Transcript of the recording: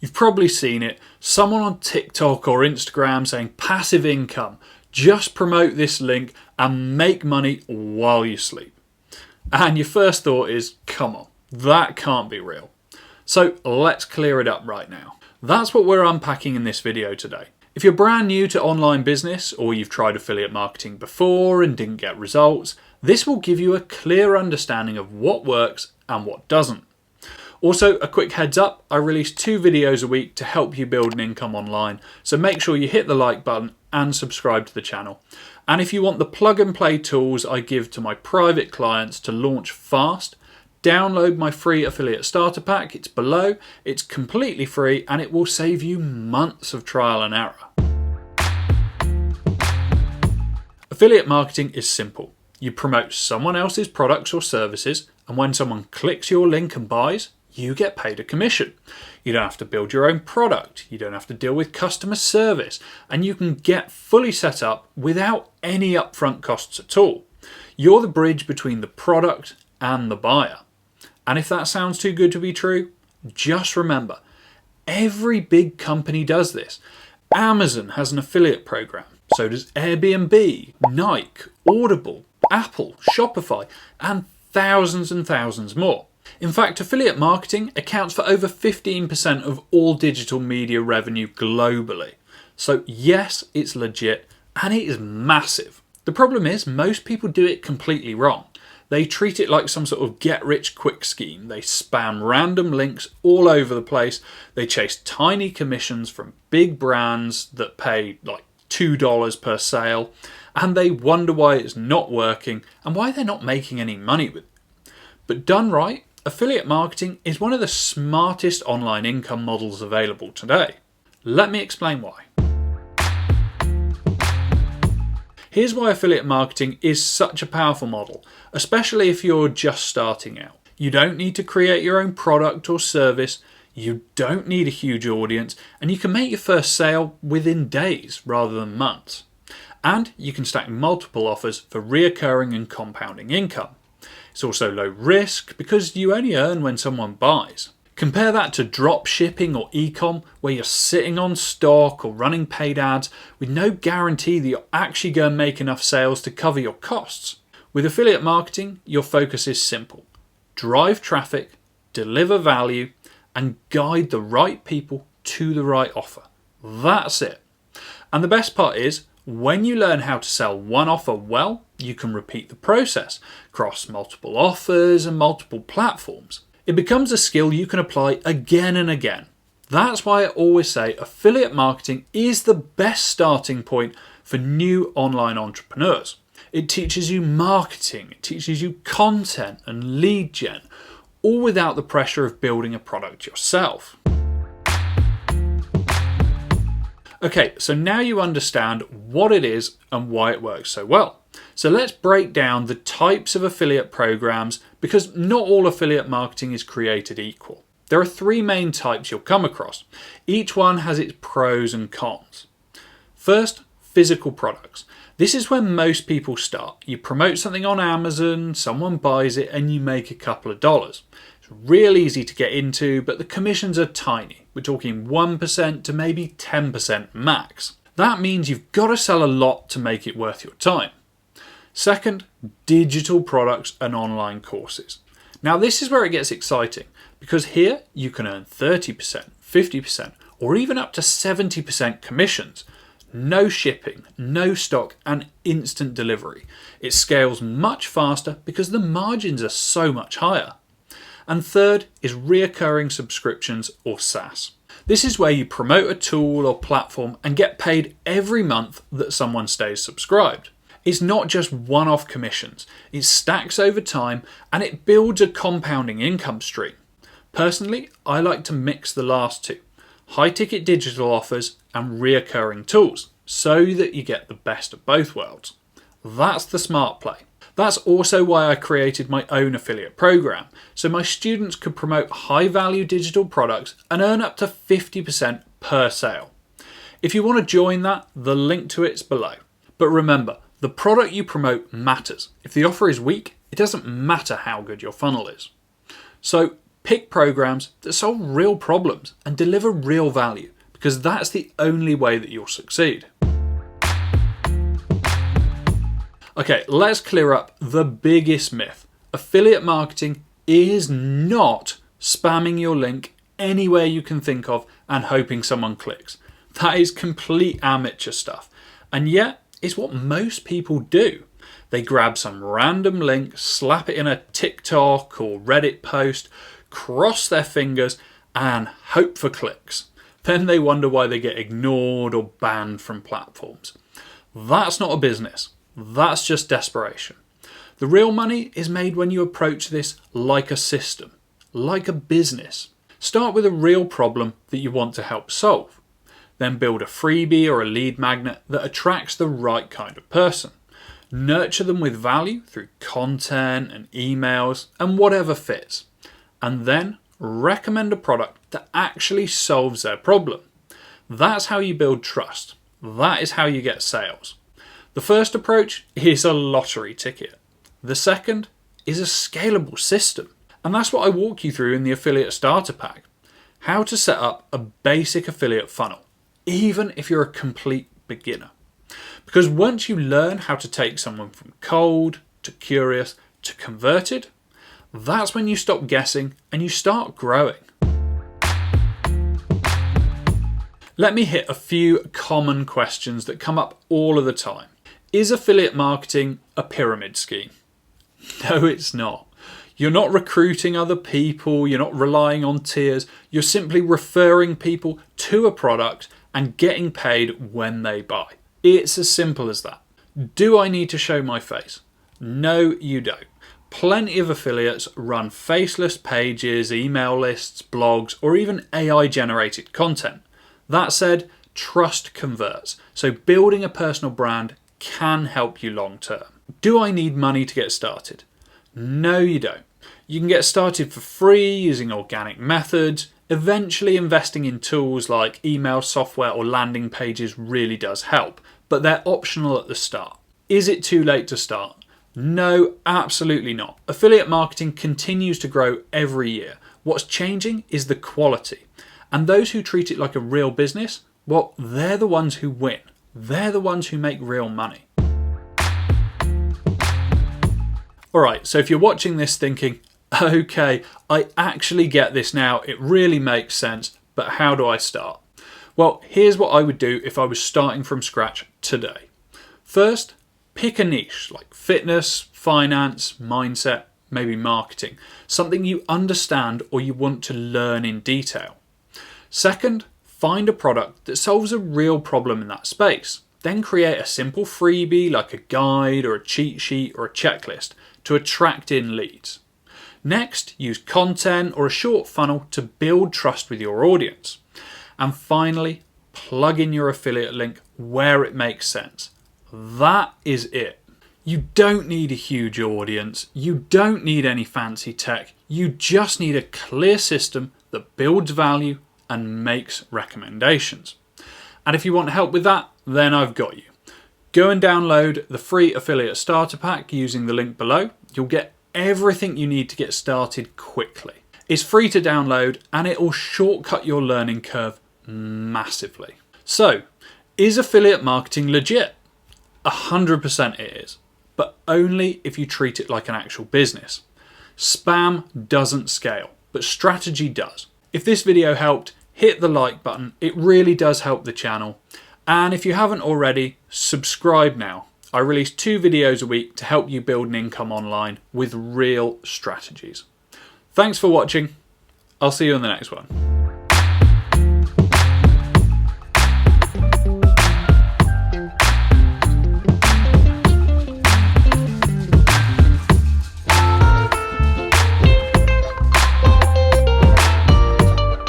You've probably seen it, someone on TikTok or Instagram saying passive income, just promote this link and make money while you sleep. And your first thought is, come on, that can't be real. So let's clear it up right now. That's what we're unpacking in this video today. If you're brand new to online business or you've tried affiliate marketing before and didn't get results, this will give you a clear understanding of what works and what doesn't. Also, a quick heads up, I release 2 videos a week to help you build an income online, so make sure you hit the like button and subscribe to the channel. And if you want the plug and play tools I give to my private clients to launch fast, download my free affiliate starter pack. It's below, it's completely free, and it will save you months of trial and error. Affiliate marketing is simple. You promote someone else's products or services, and when someone clicks your link and buys, you get paid a commission. You don't have to build your own product, you don't have to deal with customer service, and you can get fully set up without any upfront costs at all. You're the bridge between the product and the buyer. And if that sounds too good to be true, just remember, every big company does this. Amazon has an affiliate program, so does Airbnb, Nike, Audible, Apple, Shopify, and thousands more. In fact, affiliate marketing accounts for over 15% of all digital media revenue globally. So yes, it's legit and it is massive. The problem is most people do it completely wrong. They treat it like some sort of get-rich-quick scheme. They spam random links all over the place. They chase tiny commissions from big brands that pay like $2 per sale. And they wonder why it's not working and why they're not making any money with it. But done right, affiliate marketing is one of the smartest online income models available today. Let me explain why. Here's why affiliate marketing is such a powerful model, especially if you're just starting out. You don't need to create your own product or service, you don't need a huge audience, and you can make your first sale within days rather than months. And you can stack multiple offers for reoccurring and compounding income. It's also low risk because you only earn when someone buys. Compare that to drop shipping or e-com where you're sitting on stock or running paid ads with no guarantee that you're actually going to make enough sales to cover your costs. With affiliate marketing, your focus is simple. Drive traffic, deliver value, and guide the right people to the right offer. That's it. And the best part is, when you learn how to sell one offer well, you can repeat the process across multiple offers and multiple platforms. It becomes a skill you can apply again and again. That's why I always say affiliate marketing is the best starting point for new online entrepreneurs. It teaches you marketing, it teaches you content and lead gen, all without the pressure of building a product yourself. Okay, so now you understand what it is and why it works so well. So let's break down the types of affiliate programs because not all affiliate marketing is created equal. There are 3 main types you'll come across. Each one has its pros and cons. First, physical products. This is where most people start. You promote something on Amazon, someone buys it, and you make a couple of dollars. It's real easy to get into, but the commissions are tiny. We're talking 1% to maybe 10% max. That means you've got to sell a lot to make it worth your time. Second, digital products and online courses. Now this is where it gets exciting because here you can earn 30%, 50% or even up to 70% commissions. No shipping, no stock and instant delivery. It scales much faster because the margins are so much higher. And third is reoccurring subscriptions or SaaS. This is where you promote a tool or platform and get paid every month that someone stays subscribed. It's not just one-off commissions, it stacks over time and it builds a compounding income stream. Personally, I like to mix the last two, high-ticket digital offers and reoccurring tools, so that you get the best of both worlds. That's the smart play. That's also why I created my own affiliate program, so my students could promote high-value digital products and earn up to 50% per sale. If you want to join that, the link to it's below. But remember, the product you promote matters. If the offer is weak, it doesn't matter how good your funnel is. So Pick programs that solve real problems and deliver real value, because that's the only way that you'll succeed. Okay, let's clear up the biggest myth. Affiliate marketing is not spamming your link anywhere you can think of and hoping someone clicks. That is complete amateur stuff. And yet, it's what most people do. They grab some random link, slap it in a TikTok or Reddit post, cross their fingers, and hope for clicks. Then they wonder why they get ignored or banned from platforms. That's not a business. That's just desperation. The real money is made when you approach this like a system, like a business. Start with a real problem that you want to help solve. Then build a freebie or a lead magnet that attracts the right kind of person. Nurture them with value through content and emails and whatever fits. And then recommend a product that actually solves their problem. That's how you build trust. That is how you get sales. The first approach is a lottery ticket. The second is a scalable system. And that's what I walk you through in the Affiliate Starter Pack. How to set up a basic affiliate funnel, even if you're a complete beginner. Because once you learn how to take someone from cold to curious to converted, that's when you stop guessing and you start growing. Let me hit a few common questions that come up all of the time. Is affiliate marketing a pyramid scheme? No, it's not. You're not recruiting other people, you're not relying on tiers, you're simply referring people to a product and getting paid when they buy. It's as simple as that. Do I need to show my face? No, you don't. Plenty of affiliates run faceless pages, email lists, blogs, or even AI-generated content. That said, trust converts, so building a personal brand can help you long term. Do I need money to get started? No, you don't. You can get started for free using organic methods. Eventually, investing in tools like email software or landing pages really does help, but they're optional at the start. Is it too late to start? No, absolutely not. Affiliate marketing continues to grow every year. What's changing is the quality. And those who treat it like a real business, well, they're the ones who win. They're the ones who make real money. Alright, so if you're watching this thinking, okay, I actually get this now, it really makes sense, but how do I start? Well, here's what I would do if I was starting from scratch today. First, pick a niche like fitness, finance, mindset, maybe marketing, something you understand or you want to learn in detail. Second, find a product that solves a real problem in that space. Then create a simple freebie like a guide or a cheat sheet or a checklist to attract in leads. Next, use content or a short funnel to build trust with your audience. And finally, plug in your affiliate link where it makes sense. That is it. You don't need a huge audience. You don't need any fancy tech. You just need a clear system that builds value and makes recommendations. And if you want help with that, then I've got you. Go and download the free Affiliate Starter Pack using the link below. You'll get everything you need to get started quickly. It's free to download and it will shortcut your learning curve massively. So, is affiliate marketing legit? 100% it is, but only if you treat it like an actual business. Spam doesn't scale, but strategy does. If this video helped, hit the like button. It really does help the channel. And if you haven't already, subscribe now. I release 2 videos a week to help you build an income online with real strategies. Thanks for watching. I'll see you in the next one.